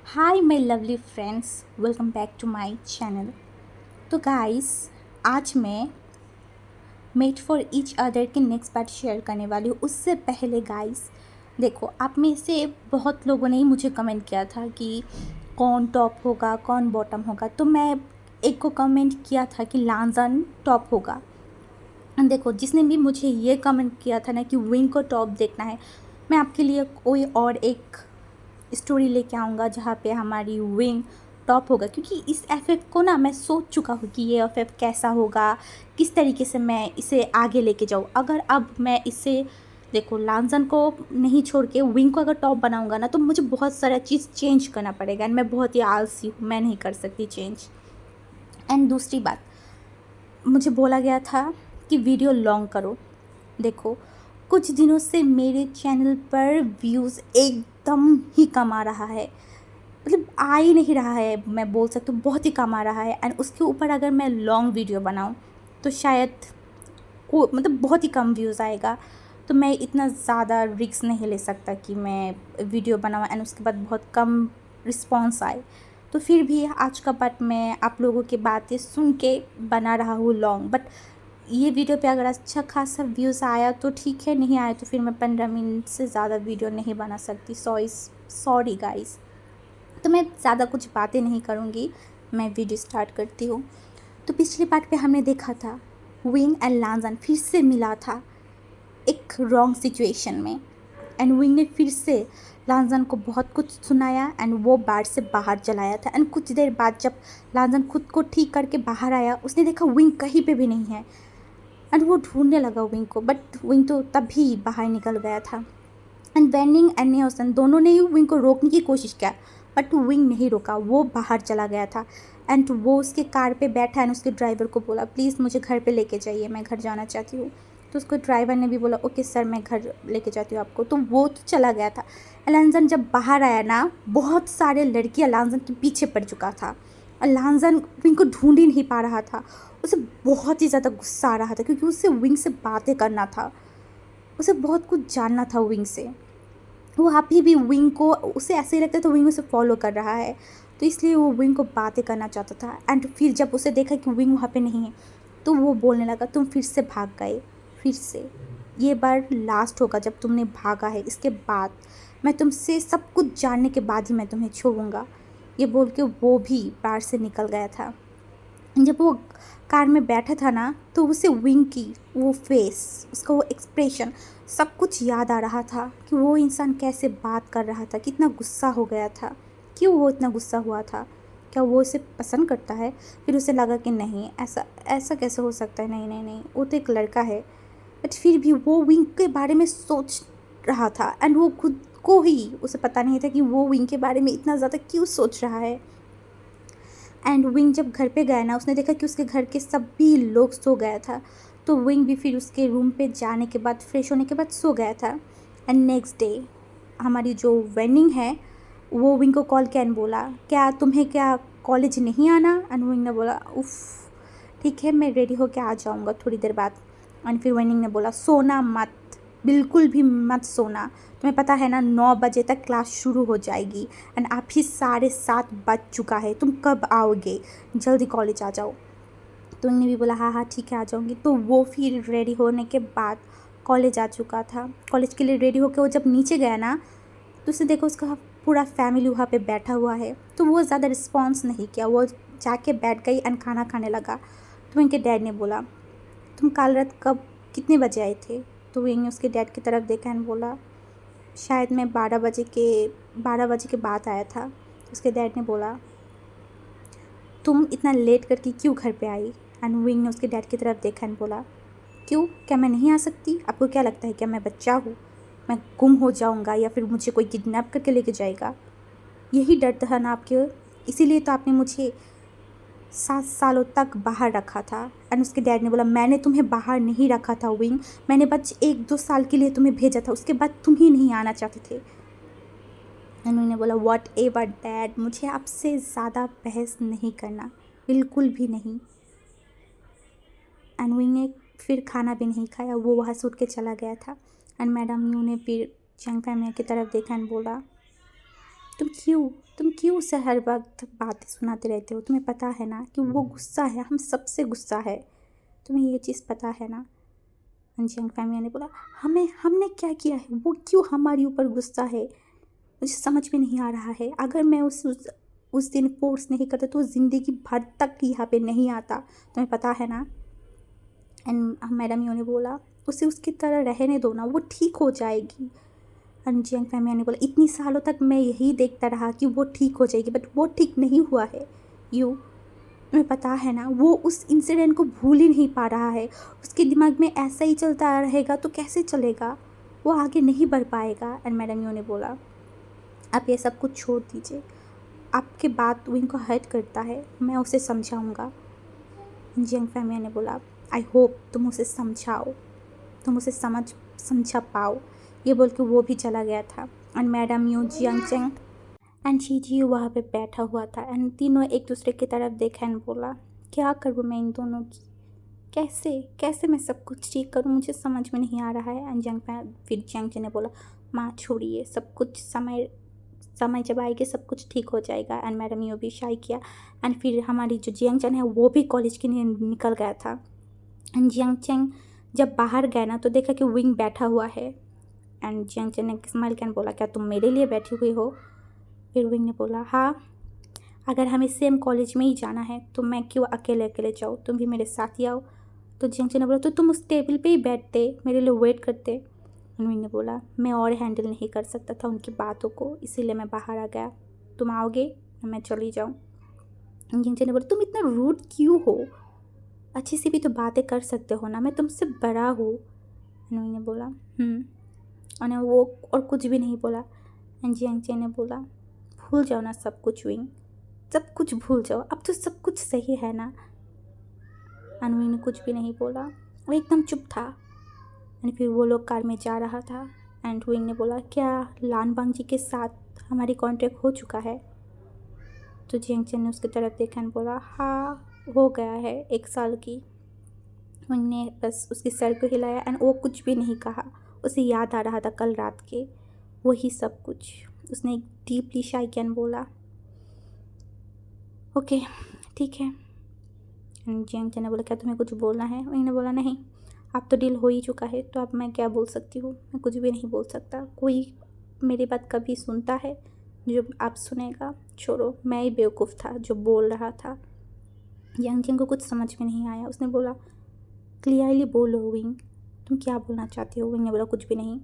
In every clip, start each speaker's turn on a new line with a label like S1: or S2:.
S1: Hi my lovely friends, welcome back to my channel. तो guys, आज मैं made for each other के next part share करने वाली हूँ। उससे पहले गाइस, देखो, आप में से बहुत लोगों ने ही मुझे कमेंट किया था कि कौन टॉप होगा कौन बॉटम होगा। तो मैं एक को कमेंट किया था कि लांजन टॉप होगा। देखो, जिसने भी मुझे ये कमेंट किया था ना कि विंग को टॉप देखना है, मैं आपके लिए कोई और एक स्टोरी लेके आऊँगा जहाँ पे हमारी विंग टॉप होगा। क्योंकि इस एफएफ को ना मैं सोच चुका हूँ कि ये एफएफ कैसा होगा, किस तरीके से मैं इसे आगे लेके जाऊँ। अगर अब मैं इसे, देखो, लांजन को नहीं छोड़ के विंग को अगर टॉप बनाऊँगा ना, तो मुझे बहुत सारा चीज़ चेंज करना पड़ेगा एंड मैं बहुत ही आलसी हूँ, मैं नहीं कर सकती चेंज। एंड दूसरी बात, मुझे बोला गया था कि वीडियो लॉन्ग करो। देखो, कुछ दिनों से मेरे चैनल पर व्यूज़ एकदम ही कम आ रहा है, मतलब आ ही नहीं रहा है, मैं बोल सकती हूँ बहुत ही कम आ रहा है। एंड उसके ऊपर अगर मैं लॉन्ग वीडियो बनाऊँ तो शायद को मतलब बहुत ही कम व्यूज़ आएगा। तो मैं इतना ज़्यादा रिस्क नहीं ले सकता कि मैं वीडियो बनाऊँ एंड उसके बाद बहुत कम रिस्पॉन्स आए। तो फिर भी आज का पार्ट मैं आप लोगों की बातें सुन के बना रहा हूँ लॉन्ग। बट ये वीडियो पे अगर अच्छा खासा व्यूज़ आया तो ठीक है, नहीं आया तो फिर मैं 15 मिनट से ज़्यादा वीडियो नहीं बना सकती। Sorry guys. तो मैं ज़्यादा कुछ बातें नहीं करूँगी, मैं वीडियो स्टार्ट करती हूँ। तो पिछले पार्ट पे हमने देखा था विंग एंड लांजन फिर से मिला था एक रॉन्ग सिचुएशन में। एंड विंग ने फिर से लांजन को बहुत कुछ सुनाया एंड वो बार से बाहर चलाया था। एंड कुछ देर बाद जब लांजन खुद को ठीक करके बाहर आया, उसने देखा विंग कहीं पे भी नहीं है एंड वो ढूंढने लगा विंग को। बट विंग तो तभी बाहर निकल गया था। एंड वेनिंग एंड नेहोसन दोनों ने ही विंग को रोकने की कोशिश किया, बट विंग नहीं रोका, वो बाहर चला गया था। एंड वो उसके कार पे बैठा एंड उसके ड्राइवर को बोला, प्लीज़ मुझे घर पे लेके जाइए, मैं घर जाना चाहती हूँ। तो उसको ड्राइवर ने भी बोला, ओके सर, मैं घर लेके जाती हूँ आपको। तो वो तो चला गया था। लांजन जब बाहर आया ना, बहुत सारे लड़कियाँ लांजन के पीछे पड़ चुका था और लांजन विंग को ढूंढ ही नहीं पा रहा था। उसे बहुत ही ज़्यादा गुस्सा आ रहा था क्योंकि उसे विंग से बातें करना था, उसे बहुत कुछ जानना था विंग से। वो अभी भी विंग को, उसे ऐसे ही लगता था विंग उसे फॉलो कर रहा है, तो इसलिए वो विंग को बातें करना चाहता था। एंड फिर जब उसे देखा कि विंग वहाँ पे नहीं है, तो वो बोलने लगा, तुम फिर से भाग गए, फिर से, ये बार लास्ट होगा जब तुमने भागा है, इसके बाद मैं तुमसे सब कुछ जानने के बाद ही मैं तुम्हें छोड़ूंगा। ये बोल के वो भी बाहर से निकल गया था। जब वो कार में बैठा था ना, तो उसे विंग की वो फेस, उसका वो एक्सप्रेशन, सब कुछ याद आ रहा था कि वो इंसान कैसे बात कर रहा था, कितना गुस्सा हो गया था, क्यों वो इतना गुस्सा हुआ था, क्या वो उसे पसंद करता है। फिर उसे लगा कि नहीं, ऐसा ऐसा कैसे हो सकता है, नहीं नहीं नहीं, वो तो एक लड़का है। बट फिर भी वो विंग के बारे में सोच रहा था एंड वो खुद को ही, उसे पता नहीं था कि वो विंग के बारे में इतना ज़्यादा क्यों सोच रहा है। एंड विंग जब घर पे गया ना, उसने देखा कि उसके घर के सभी लोग सो गया था। तो विंग भी फिर उसके रूम पे जाने के बाद, फ्रेश होने के बाद सो गया था। एंड नेक्स्ट डे हमारी जो वेनिंग है, वो विंग को कॉल किया एंड बोला, क्या तुम्हें क्या कॉलेज नहीं आना। एंड विंग ने बोला, उफ़, ठीक है, मैं रेडी होके आ जाऊँगा थोड़ी देर बाद। एंड फिर वेनिंग ने बोला, सोना मत, बिल्कुल भी मत सोना, तुम्हें पता है ना 9 बजे तक क्लास शुरू हो जाएगी एंड अभी 7:30 बज चुका है, तुम कब आओगे, जल्दी कॉलेज आ जाओ। तो उन्होंने भी बोला, हाँ हाँ ठीक है, आ जाऊँगी। तो वो फिर रेडी होने के बाद कॉलेज आ चुका था। कॉलेज के लिए रेडी होकर वो जब नीचे गया ना, तो उसने देखा उसका पूरा फैमिली वहाँ पे बैठा हुआ है। तो वो ज़्यादा रिस्पॉन्स नहीं किया, वो जाके बैठ गई एंड खाना खाने लगा। तो उनके डैड ने बोला, तुम कल रात कब, कितने बजे आए थे। तो विंग ने उसके डैड की तरफ देखा एंड बोला, शायद मैं 12 बजे के बाद आया था। उसके डैड ने बोला, तुम इतना लेट करके क्यों घर पे आई। एंड विंग ने उसके डैड की तरफ देखा एंड बोला, क्यों, क्या मैं नहीं आ सकती, आपको क्या लगता है क्या मैं बच्चा हूँ, मैं गुम हो जाऊँगा या फिर मुझे कोई किडनैप करके लेके जाएगा। यही डर था ना आपके, इसीलिए तो आपने मुझे 7 सालों तक बाहर रखा था। एंड उसके डैड ने बोला, मैंने तुम्हें बाहर नहीं रखा था विंग, मैंने बस 1-2 साल के लिए तुम्हें भेजा था, उसके बाद तुम ही नहीं आना चाहते थे। एंड उन्होंने बोला, वॉट एवर डैड, मुझे आपसे ज़्यादा बहस नहीं करना, बिल्कुल भी नहीं। एंड विंग ने फिर खाना भी नहीं खाया, वो वहाँ से उठ के चला गया था। एंड मैडम यू ने फिर चैंग फैमिली की तरफ देखा एंड बोला, तुम क्यों उसे हर वक्त बातें सुनाते रहते हो? तुम्हें पता है ना कि वो गुस्सा है, हम सबसे गुस्सा है, तुम्हें ये चीज़ पता है ना? जियांग फैमिली ने बोला, हमने क्या किया है? वो क्यों हमारे ऊपर गुस्सा है? मुझे समझ में नहीं आ रहा है। अगर मैं उस दिन फोर्स नहीं करता तो ज़िंदगी भर तक यहाँ पे नहीं आता, तुम्हें पता है ना? एंड मैडम यू ने बोला, उसे उसकी तरह रहने दो ना, वो ठीक हो जाएगी। एंड जियांग फैमिली ने बोला, इतनी सालों तक मैं यही देखता रहा कि वो ठीक हो जाएगी, बट वो ठीक नहीं हुआ है। तुम्हें पता है ना, वो उस इंसिडेंट को भूल ही नहीं पा रहा है। उसके दिमाग में ऐसा ही चलता रहेगा तो कैसे चलेगा? वो आगे नहीं बढ़ पाएगा। एंड मैडम यू ने बोला, आप ये सब कुछ छोड़ दीजिए, आपके बात विंग को हर्ट करता है, मैं उसे समझाऊंगा। जियांग फैमिली ने बोला, आई होप तुम उसे समझाओ, तुम उसे समझा पाओ। ये बोल के वो भी चला गया था। And madam Yu, Jiang Cheng and जी वहाँ पे बैठा हुआ था। एंड तीनों एक दूसरे की तरफ देखा एंड बोला, क्या करूँ मैं इन दोनों की? कैसे कैसे मैं सब कुछ ठीक करूँ? मुझे समझ में नहीं आ रहा है। एंड फिर जियांग चेंग ने बोला, माँ छोड़िए, सब कुछ समय जब आएगी सब कुछ ठीक हो जाएगा। एंड मैडम यू भी शाई किया। एंड फिर हमारी जो जियांग चेंग है वो भी कॉलेज के लिए निकल गया था। एंड जियांग चेंग जब बाहर गए ना तो देखा कि विंग बैठा हुआ है। एंड जियांग चेंग ने स्माइल किया, बोला, क्या तुम मेरे लिए बैठी हुई हो? फिर विंग ने बोला, हाँ, अगर हमें सेम कॉलेज में ही जाना है तो मैं क्यों अकेले अकेले जाऊँ, तुम भी मेरे साथ ही आओ। तो जियांग चेंग ने बोला, तो तुम उस टेबल पे ही बैठते, मेरे लिए वेट करते। विंग ने बोला, मैं और हैंडल नहीं कर सकता था उनकी बातों को, इसीलिए मैं बाहर आ गया। तुम आओगे मैं चली जाऊँ। जियांग चेंग ने बोला, तुम इतना रूड क्यों हो? अच्छे से भी तो बातें कर सकते हो ना, मैं तुमसे बड़ा हूँ। विंग ने बोला, और वो और कुछ भी नहीं बोला। एंड जियांग चेंग ने बोला, भूल जाओ ना सब कुछ विंग, सब कुछ भूल जाओ, अब तो सब कुछ सही है ना? विंग ने कुछ भी नहीं बोला, वो एकदम चुप था। एंड फिर वो लोग कार में जा रहा था। एंड विंग ने बोला, क्या लानबांग जी के साथ हमारी कॉन्ट्रैक्ट हो चुका है? तो जियांग चेंग ने उसकी तरफ देखा एंड बोला, हाँ, हो गया है 1 साल की। विंग ने बस उसके सर को हिलाया एंड वो कुछ भी नहीं कहा। उसे याद आ रहा था कल रात के वही सब कुछ। उसने एक डीपली शाई किया एंड बोला, ओके, ठीक है। जियांग चेंग ने बोला, क्या तुम्हें कुछ बोलना है? विंग ने बोला, नहीं, अब तो डील हो ही चुका है, तो अब मैं क्या बोल सकती हूँ? मैं कुछ भी नहीं बोल सकता। कोई मेरी बात कभी सुनता है जो आप सुनेगा? छोड़ो, मैं ही बेवकूफ़ था जो बोल रहा था। जियांग चेंग को कुछ समझ में नहीं आया। उसने बोला, क्लियरली बोलो विंग, तुम क्या बोलना चाहती हो? विंग ने बोला, कुछ भी नहीं।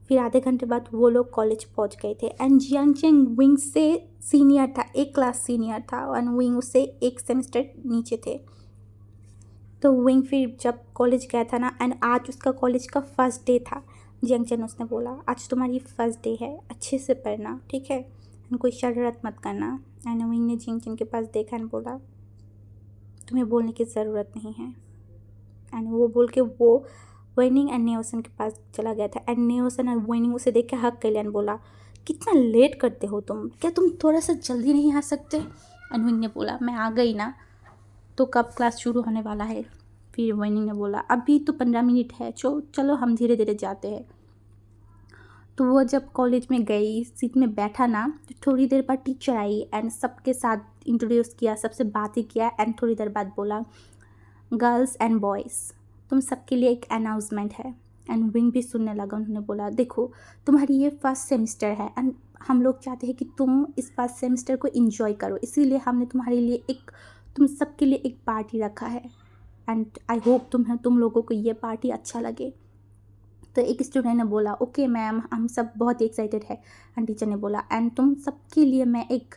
S1: फिर आधे घंटे बाद वो लोग कॉलेज पहुंच गए थे। एंड जियांग चेंग विंग से सीनियर था, 1 क्लास सीनियर था, और विंग उससे 1 सेमेस्टर नीचे थे। तो विंग फिर जब कॉलेज गया था ना, एंड आज उसका कॉलेज का फर्स्ट डे था। जियांग चेंग उसने बोला, आज तुम्हारी फर्स्ट डे है, अच्छे से पढ़ना, ठीक है, एंड कोई शरारत मत करना। एंड विंग ने जियांग चेंग के पास देखा एंड बोला, तुम्हें बोलने की ज़रूरत नहीं है। एंड वो बोल के वो वेनिंग एंड नेओसन के पास चला गया था। एंड नेओसन और वेनिंग उसे देख के हक कर लिया, बोला, कितना लेट करते हो तुम, क्या तुम थोड़ा सा जल्दी नहीं आ सकते? एंड विंग ने बोला, मैं आ गई ना, तो कब क्लास शुरू होने वाला है? फिर वेनिंग ने बोला, अभी तो 15 मिनट है, चलो हम धीरे धीरे जाते हैं। तो वो जब कॉलेज में गई, सीट में बैठा ना, तो थोड़ी देर बाद टीचर आई एंड सबके साथ इंट्रोड्यूस किया, सबसे बातें किया। एंड थोड़ी देर बाद बोला, गर्ल्स एंड बॉयज़, तुम सबके लिए एक अनाउंसमेंट है। एंड विंग भी सुनने लगा। उन्होंने बोला, देखो, तुम्हारी ये फर्स्ट सेमेस्टर है एंड हम लोग चाहते हैं कि तुम इस फर्स्ट सेमेस्टर को एंजॉय करो, इसीलिए हमने तुम्हारे लिए तुम सबके लिए एक पार्टी रखा है। एंड आई होप तुम लोगों को ये पार्टी अच्छा लगे। तो एक स्टूडेंट ने बोला, ओके मैम, हम सब बहुत एक्साइटेड है। एंड टीचर ने बोला, एंड तुम सबके लिए मैं एक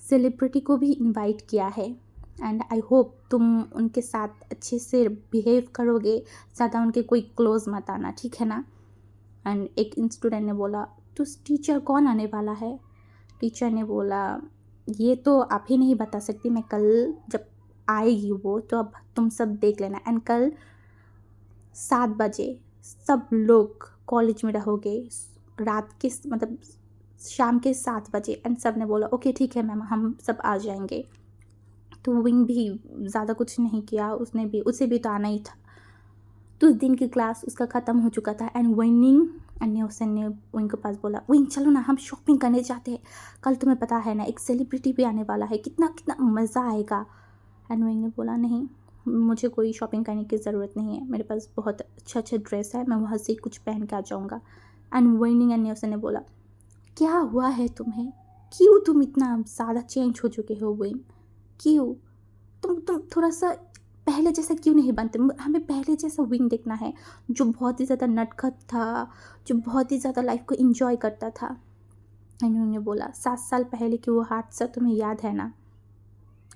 S1: सेलिब्रिटी को भी इनवाइट किया है, एंड आई होप तुम उनके साथ अच्छे से बिहेव करोगे, ज़्यादा उनके कोई क्लोज मत आना, ठीक है ना? एंड एक स्टूडेंट ने बोला, तो टीचर कौन आने वाला है? टीचर ने बोला, ये तो आप ही नहीं बता सकती, मैं कल जब आएगी वो तो अब तुम सब देख लेना। एंड कल 7 बजे सब लोग कॉलेज में रहोगे, रात के मतलब शाम के 7 बजे। एंड सब ने बोला, ओके ठीक है मैम, हम सब आ जाएंगे। तो विंग भी ज़्यादा कुछ नहीं किया, उसे भी तो आना ही था। तो उस दिन की क्लास उसका ख़त्म हो चुका था एंड विंग एंड न्यूसन ने विंग के पास बोला, विंग चलो ना हम शॉपिंग करने जाते हैं, कल तुम्हें पता है ना एक सेलिब्रिटी भी आने वाला है, कितना कितना मज़ा आएगा। एंड विंग ने बोला नहीं, मुझे कोई शॉपिंग करने की ज़रूरत नहीं है, मेरे पास बहुत अच्छा ड्रेस है, मैं वहाँ से कुछ पहन के आ जाऊँगा। एंड विंग एंड न्यूसन ने बोला, क्या हुआ है तुम्हें, क्यों तुम इतना ज़्यादा चेंज हो चुके हो विंग, क्यों तुम थोड़ा सा पहले जैसा क्यों नहीं बनते। हमें पहले जैसा विंग देखना है जो बहुत ही ज़्यादा नटखट था, जो बहुत ही ज़्यादा लाइफ को एंजॉय करता था। एंड उन्होंने बोला 7 साल पहले कि वो हादसा तुम्हें याद है ना।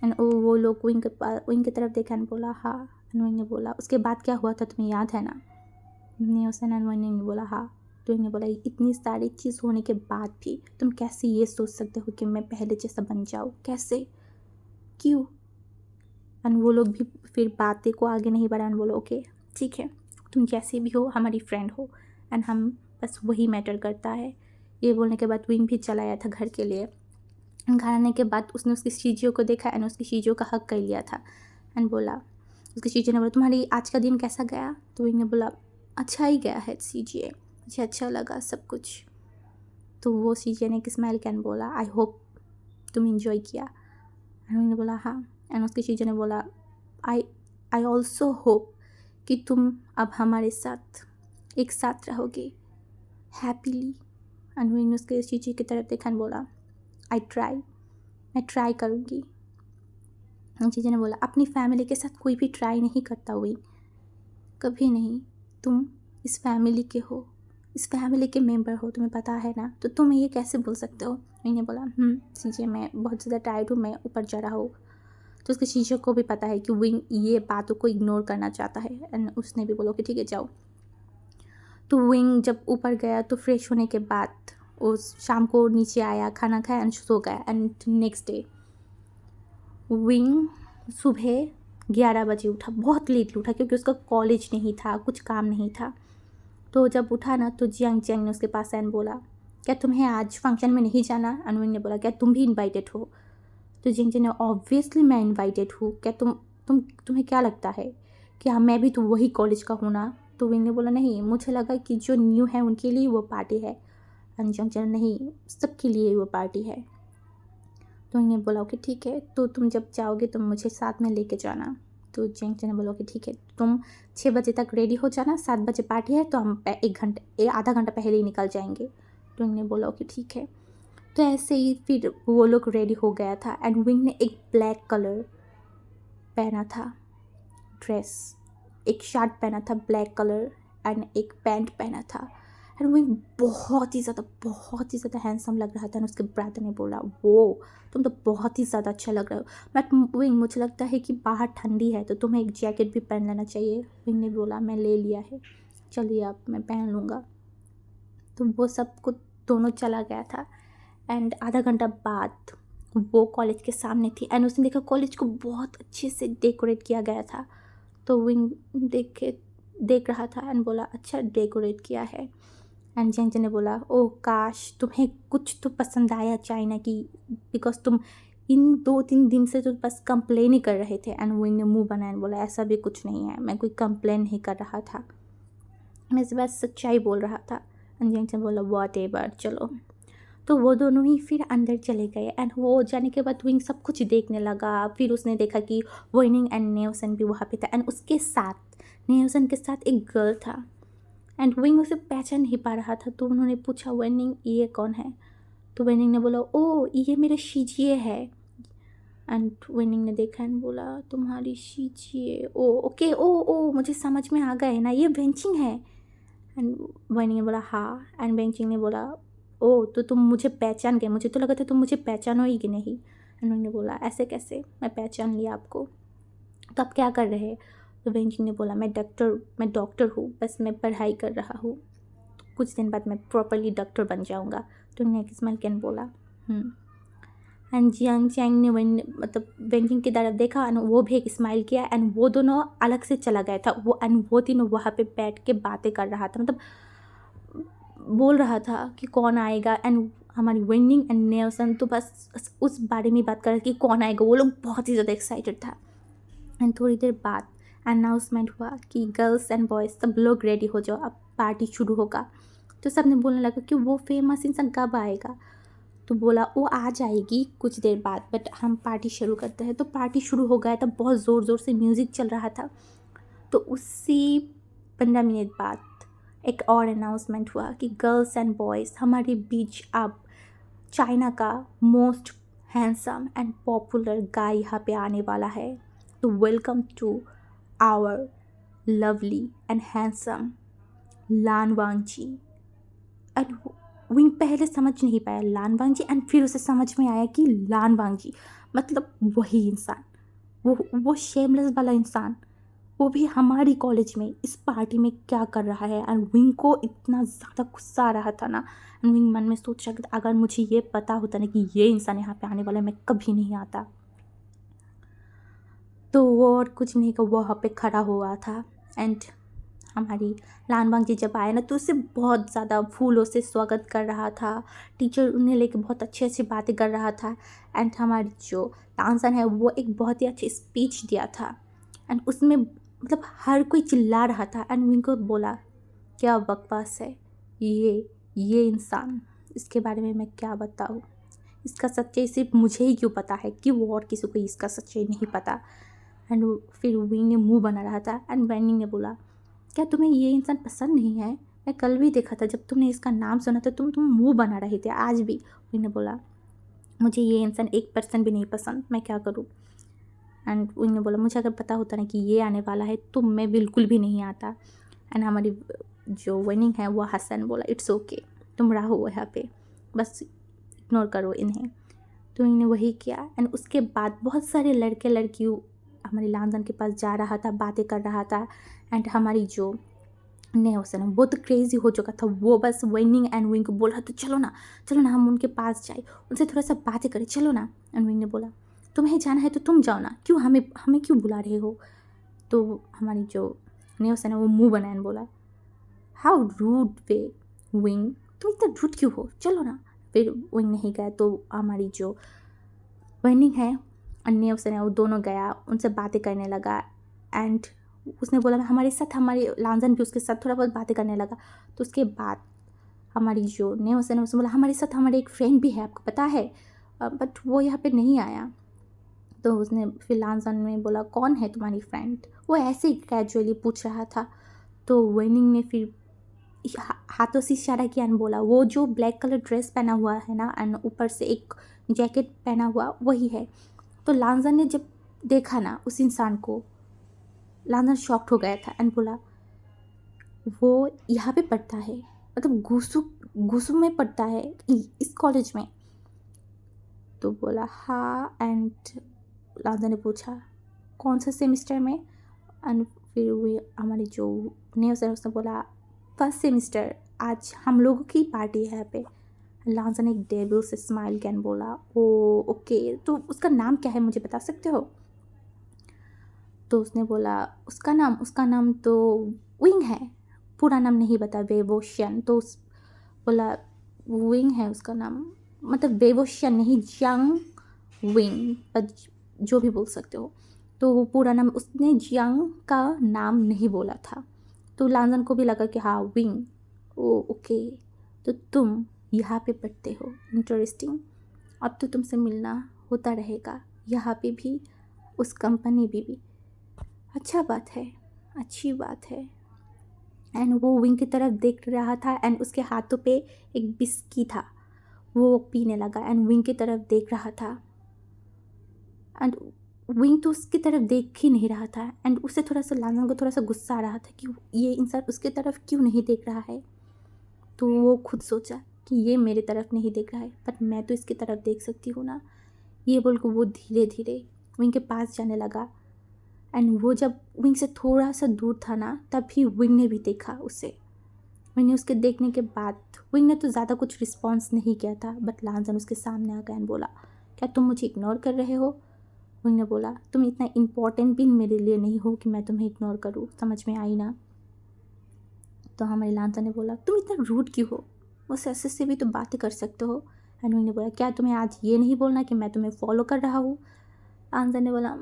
S1: एंड वो लोग विंग की तरफ देखा एंड बोला हाँ। एंड विंग ने बोला उसके बाद क्या हुआ था तुम्हें याद है ना। न्यूसन एंड विंग ने बोला हाँ। तो विंग ने बोला इतनी सारी चीज़ होने के बाद भी तुम कैसे ये सोच सकते हो कि मैं पहले जैसा बन जाऊँ, कैसे, क्यों। एंड वो लोग भी फिर बातें को आगे नहीं बढ़ाने, बोलो ओके ठीक है तुम जैसे भी हो हमारी फ्रेंड हो एंड हम बस वही मैटर करता है। ये बोलने के बाद विंग भी चला आया था घर के लिए। घर आने के बाद उसने उसकी चीज़ों को देखा एंड उसकी चीज़ों का हक कर लिया था एंड बोला, उसकी चीज़ों ने बोला तुम्हारी आज का दिन कैसा गया। तो विंग ने बोला अच्छा ही गया है सीजे, मुझे अच्छा लगा सब कुछ। तो वो सीजे ने एक स्माइल किया एंड बोला आई होप तुम इंजॉय किया। एंड विंग ने बोला हाँ। एंड उसकी चीज़ों ने बोला आई ऑल्सो होप कि तुम अब हमारे साथ एक साथ रहोगे हैप्पीली। एंड विंग ने उसके चीज़ी की तरफ देखा एंड बोला मैं ट्राई करूँगी। चीज़ी ने बोला अपनी फैमिली के साथ कोई भी ट्राई नहीं करता हुई, कभी नहीं, तुम इस फैमिली के हो, इस फैमिली के मेंबर हो, तुम्हें पता है ना, तो तुम ये कैसे बोल सकते हो। मैंने बोला चीज़ें मैं बहुत ज़्यादा टायर्ड हूँ, मैं ऊपर चढ़ा हूँ। तो उसके चीज़ों को भी पता है कि विंग ये बातों को इग्नोर करना चाहता है एंड उसने भी बोला कि ठीक है जाओ। तो विंग जब ऊपर गया तो फ्रेश होने के बाद उस शाम को नीचे आया, खाना खाया एंड सो गया। एंड नेक्स्ट डे विंग सुबह 11 बजे उठा, बहुत लेट उठा क्योंकि उसका कॉलेज नहीं था, कुछ काम नहीं था। तो जब उठा ना तो जियांग चैंग ने उसके पास एंड बोला क्या तुम्हें आज फंक्शन में नहीं जाना। एंड विंग ने बोला क्या तुम भी इन्वाइटेड हो। तो जियांग चैंग ने ऑब्वियसली मैं इन्वाइटेड हूँ, क्या तुम्हें क्या लगता है कि हाँ मैं भी तो वही कॉलेज का हूँ ना। तो विंग ने बोला नहीं, मुझे लगा कि जो न्यू है उनके लिए वो पार्टी है। एंड जियांग चैंग नहीं, सबके लिए वो पार्टी है। तो उन्होंने बोला ओके ठीक है, तो तुम जब जाओगे तो मुझे साथ में लेके जाना। तो जियांग चैंग ने बोला ओके ठीक है, तुम 6 बजे तक रेडी हो जाना, 7 बजे पार्टी है तो हम आधा घंटा पहले ही निकल जाएंगे। तो उन्होंने बोला ओके ठीक है। तो ऐसे ही फिर वो लोग रेडी हो गया था एंड विंग ने एक ब्लैक कलर पहना था ड्रेस, एक शर्ट पहना था ब्लैक कलर एंड एक पैंट पहना था। एंड विंग बहुत ही ज़्यादा हैंडसम लग रहा था। उसके ब्रदर ने बोला वो तुम तो बहुत ही ज़्यादा अच्छा लग रहे हो, बट विंग मुझे लगता है कि बाहर ठंडी है तो तुम्हें एक जैकेट भी पहन लेना चाहिए। विंग ने बोला मैं ले लिया है, चलिए आप मैं पहन लूँगा। तो वो सबको दोनों चला गया था एंड आधा घंटा बाद वो कॉलेज के सामने थी एंड उसने देखा कॉलेज को बहुत अच्छे से डेकोरेट किया गया था। तो विंग देख रहा था एंड बोला अच्छा डेकोरेट किया है। एंड जियांग चैंग ने बोला ओह काश तुम्हें कुछ तो पसंद आया चाइना की, बिकॉज तुम इन 2-3 दिन से तो बस कंप्लेन ही कर रहे थे। एंड विंग ने मुंह बनाया एंड बोला ऐसा भी कुछ नहीं है, मैं कोई कंप्लेन नहीं कर रहा था, मैं इस बस सच्चाई बोल रहा था। एंड जियांग चैंग बोला व्हाटएवर चलो। तो वो दोनों ही फिर अंदर चले गए एंड वो जाने के बाद विंग सब कुछ देखने लगा। फिर उसने देखा कि विंग एंड न्यूसन भी वहाँ पे था एंड उसके साथ न्यूसन के साथ एक गर्ल था एंड विंग उसे पहचान नहीं पा रहा था। तो उन्होंने पूछा विंग ये कौन है। तो विंग ने बोला ओ ये मेरा शीजिए है। एंड विंग ने देखा एंड बोला तुम्हारी शीजिए, ओ ओके ओ मुझे समझ में आ गए ना, ये वेंचिंग है। एंड विंग ने बोला हाँ। एंड वेंचिंग ने बोला ओ तो तुम मुझे पहचान गए, मुझे तो लगा था तुम मुझे पहचानोगी कि नहीं। एंड उन्होंने बोला ऐसे कैसे, मैं पहचान लिया आपको, तो आप क्या कर रहे हैं। तो वेंचिंग ने बोला मैं डॉक्टर हूँ, बस मैं पढ़ाई कर रहा हूँ, तो कुछ दिन बाद मैं प्रॉपरली डॉक्टर बन जाऊँगा। तो उन्होंने किस्मत कैन बोला एंड जियांग चैंग ने वेंचिंग की तरफ देखा एंड वो भी एक स्माइल किया एंड वो दोनों अलग से चला गया था। वो तीनों वहाँ पे बैठ के बातें कर रहा था, बोल रहा था कि कौन आएगा। एंड हमारी विंग एंड न्यूसन तो बस उस बारे में बात कर रहे कि कौन आएगा, वो लोग बहुत ही ज़्यादा एक्साइटेड था। एंड थोड़ी देर बाद अनाउंसमेंट हुआ कि गर्ल्स एंड बॉयज़ सब लोग रेडी हो जाओ, अब पार्टी शुरू होगा। तो सब ने बोलने लगा कि वो फेमस इंसान कब आएगा। तो बोला वो आ जाएगी कुछ देर बाद, बट हम पार्टी शुरू करते हैं। तो पार्टी शुरू हो गया था, बहुत ज़ोर ज़ोर से म्यूज़िक चल रहा था। तो उसी 15 मिनट बाद एक और अनाउंसमेंट हुआ कि गर्ल्स एंड बॉयज़ हमारे बीच अब चाइना का most handsome and popular guy यहाँ पे आने वाला है। तो welcome to our lovely and handsome Lan Wangji. And विंग पहले समझ नहीं पाया लान वांगजी, एंड फिर उसे समझ में आया कि लान वांगजी मतलब वही इंसान, वो शेमलेस वाला इंसान, वो भी हमारी कॉलेज में इस पार्टी में क्या कर रहा है। एंड विंग को इतना ज़्यादा गुस्सा आ रहा था ना, एंड विंग मन में सोच रहा था अगर मुझे ये पता होता ना कि ये इंसान यहाँ पे आने वाला है, मैं कभी नहीं आता। तो वो और कुछ नहीं, का वो वहाँ पे खड़ा हुआ था। एंड हमारी लानवांग जी जब आए ना, तो उसे बहुत ज़्यादा फूलों से स्वागत कर रहा था। टीचर उन्हें लेके बहुत अच्छी अच्छी बातें कर रहा था। एंड हमारी जो लानसन है वो एक बहुत ही अच्छी स्पीच दिया था। एंड उसमें मतलब हर कोई चिल्ला रहा था। एंड विंग को बोला क्या बकवास है ये इंसान, इसके बारे में मैं क्या बताऊँ, इसका सच्चाई सिर्फ मुझे ही क्यों पता है कि वो और किसी को इसका सच्चाई नहीं पता। एंड फिर विंग ने मुंह बना रहा था। एंड वैनिंग ने बोला क्या तुम्हें ये इंसान पसंद नहीं है? मैं कल भी देखा था जब तुमने इसका नाम सुना था तुम मुंह बना रहे थे, आज भी। विंग ने बोला मुझे ये इंसान 1% भी नहीं पसंद, मैं क्या करूँ। एंड विंग ने बोला मुझे अगर पता होता ना कि ये आने वाला है तो मैं बिल्कुल भी नहीं आता। एंड हमारी जो विनिंग है वो हसन बोला इट्स ओके, तुम रहो यहाँ पे, बस इग्नोर करो इन्हें। तो इन्हें वही किया। एंड उसके बाद बहुत सारे लड़के लड़कियों हमारी लानजन के पास जा रहा था, बातें कर रहा था। एंड हमारी जो नेहोसन है वो तो क्रेजी हो चुका था, वो बस विनिंग एंड विंग को बोल रहा था चलो ना हम उनके पास जाए, उनसे थोड़ा सा बातें करें, चलो ना। एंड विंग ने बोला तुम्हें जाना है तो तुम जाओ ना, क्यों हमें क्यों बुला रहे हो। तो हमारी जो नेहोसन है वो मुँह बनाए बोला हाउ रूड वे विंग, तुम इतना रूड क्यों हो, चलो ना। फिर विंग नहीं गया तो हमारी जो विनिंग है अन्य उसने वो दोनों गया, उनसे बातें करने लगा। एंड उसने बोला हमारे साथ, हमारी लांजन भी उसके साथ थोड़ा बहुत बातें करने लगा। तो उसके बाद हमारी जो नेहोसन है उसने बोला हमारे साथ हमारे एक फ्रेंड भी है, आपको पता है, बट वो यहाँ पे नहीं आया। तो उसने फिर लांजन ने बोला कौन है तुम्हारी फ्रेंड, वो ऐसे ही कैजुअली पूछ रहा था। तो विनिंग ने फिर हाथों से इशारा किया एंड बोला वो जो ब्लैक कलर ड्रेस पहना हुआ है ना एंड ऊपर से एक जैकेट पहना हुआ वही है। तो लांजन ने जब देखा ना उस इंसान को, लांजन शॉक्ड हो गया था एंड बोला वो यहाँ पे पढ़ता है, मतलब गुसु में पढ़ता है इस कॉलेज में। तो बोला हाँ। एंड लांजन ने पूछा कौन सा सेमिस्टर में। एंड फिर वो हमारी जो नेहा सर उसने बोला फर्स्ट सेमिस्टर, आज हम लोगों की पार्टी है यहाँ पे। लांजन एक डेविल से स्माइल कैन बोला ओ ओके, तो उसका नाम क्या है मुझे बता सकते हो। तो उसने बोला उसका नाम तो विंग है, पूरा नाम नहीं बता, बेवोशियन। तो उस बोला विंग है उसका नाम, मतलब बेवोशियन नहीं, जियांग विंग, पर जो भी बोल सकते हो। तो वो पूरा नाम उसने जियांग का नाम नहीं बोला था। तो लांजन को भी लगा कि हाँ विंग, ओ ओके, तो तुम यहाँ पे पढ़ते हो, इंटरेस्टिंग, अब तो तुमसे मिलना होता रहेगा यहाँ पे भी, उस कंपनी में भी, अच्छा बात है, अच्छी बात है। एंड वो विंग की तरफ देख रहा था एंड उसके हाथों पे एक बिस्की था, वो पीने लगा एंड विंग की तरफ देख रहा था। एंड विंग तो उसकी तरफ देख ही नहीं रहा था। एंड उसे थोड़ा सा लांजन को थोड़ा सा गुस्सा आ रहा था कि ये इंसान उसकी तरफ क्यों नहीं देख रहा है। तो वो खुद सोचा कि ये मेरे तरफ नहीं देख रहा है पर मैं तो इसकी तरफ देख सकती हूँ ना। ये बोल कर वो धीरे धीरे विंग के पास जाने लगा। एंड वो जब विंग से थोड़ा सा दूर था ना तभी विंग ने भी देखा उसे। विंग ने उसके देखने के बाद, विंग ने तो ज़्यादा कुछ रिस्पॉन्स नहीं किया था, बट लांजन उसके सामने आ गया एंड बोला क्या तुम मुझे इग्नोर कर रहे हो। विंग ने बोला तुम इतना इम्पोर्टेंट भी मेरे लिए नहीं हो कि मैं तुम्हें इग्नोर करूँ, समझ में आई ना। तो हमारी लांजन ने बोला तुम इतना रूड क्यों हो, उस ऐसे से भी तो बातें कर सकते हो। एंड विंग ने बोला क्या तुम्हें आज ये नहीं बोलना कि मैं तुम्हें फॉलो कर रहा हूँ। लांजन ने बोला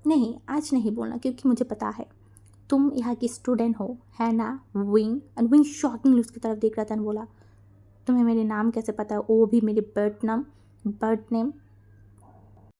S1: नहीं, आज नहीं बोलना, क्योंकि मुझे पता है तुम यहाँ की स्टूडेंट हो, है ना। विंग। एंड विंग शॉकिंगली उसकी तरफ देख रहा था और बोला, तुम्हें मेरे नाम कैसे पता है, वो भी मेरे बर्थ नेम।